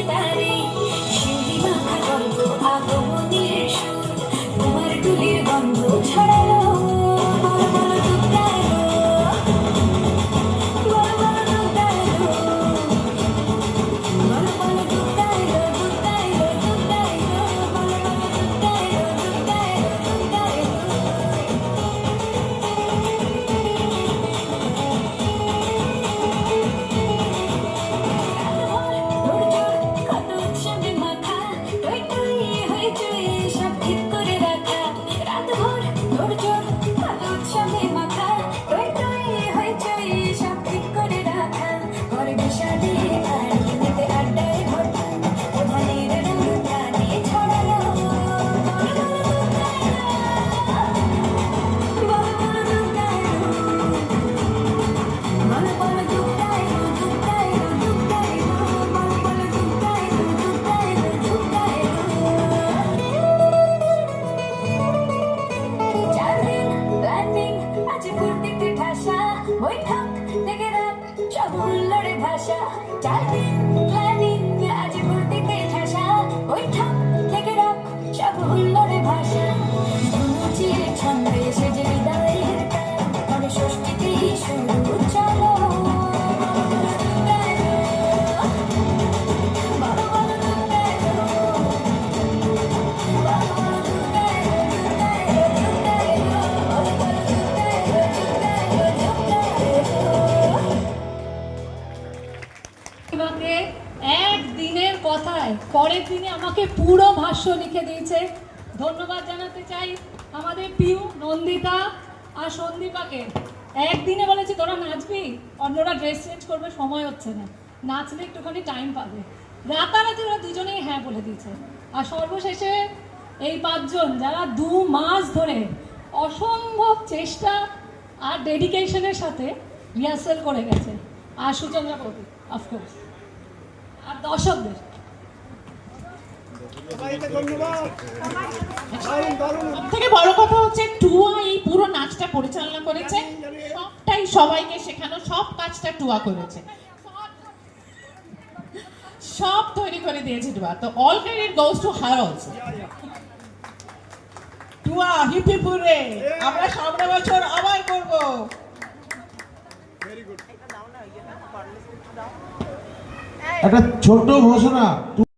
তারে শিউলি মাখা গন্ধ আগমনের সুর তোমার ডুলির গন্ধ ছড়ালো বলো বলো দুধটা এলো বলো বলো দুধটা এলো বলো বলো দুধটা এলো দুধটা এলো দুধটা এলো বলো বলো দুধটা এলো দুধটা এলো দুধটা এলো কত উৎসবে মাখা টই টই হইচই সব ঠিক করে রাখা রাত ভোর তোড়জোড় কত উৎসবে মাখা টই টই হইচই সব ঠিক করে রাখা ঘরে বিষাদে আর মেতে আড্ডায় ভর্তা ওধানের রঙ প্রাণে ছড়ালো বলো বলো দুধটা এলো বলো বলো দুধটা এলো দুধটা এলো দুধটা এলো বলো বলো দুধটা এলো দুধটা এলো দুধটা এলো 4 দিন প্ল্যানিং আছে ফুর্তিতে ঠাসা বৈঠক থেকে রাত সব হুল্লোড়ে ভাষা 4 দিন প্ল্যানিং আছে ফুর্তিতে ঠাসা বৈঠক থেকে রাত সব হুল্লোড়ে ভাষা ধনুচির ছন্দে সেজে হৃদয়ের টান করে ষষ্ঠীতেই শুরু চলো বলো বলো দুধটা এলো বলো বলো দুধটা এলো দুধটা এলো দুধটা এলো বলো বলো দুধটা এলো দুধটা এলো দুধটা এলো আমাকে একদিনের কথায় পরের দিনে আমাকে পুরো ভাষ্য লিখে দিয়েছে। ধন্যবাদ জানাতে চাই আমাদের পিউ নন্দিতা আর সন্দীপাকে। একদিনে বলেছে তোরা নাচবি, অন্যরা ড্রেস চেঞ্জ করবে, সময় হচ্ছে না, নাচলে একটুখানি টাইম পাবে। রাতারাতি ওরা দুজনেই হ্যাঁ বলে দিয়েছে। আর সর্বশেষে এই 5 জন যারা 2 মাস ধরে অসম্ভব চেষ্টা আর ডেডিকেশনের সাথে রিহার্সেল করে গেছে। আর সুচন্দ্রা কবি অফকোর্স, আর দর্শকদের থেকে বড় কথা হচ্ছে টুয়া এই পুরো নাচটা পরিচালনা করেছে, সবটাই সবাইকে শেখানো, সব কাজটা টুয়া করেছে, সব তৈরি করে দিয়েছে টুয়া। তো all credit goes to her also. টুয়া হিপ হিপ হুররে, আমরা সামনে বছর আবার করব। একটা ছোট্ট ঘোষণা।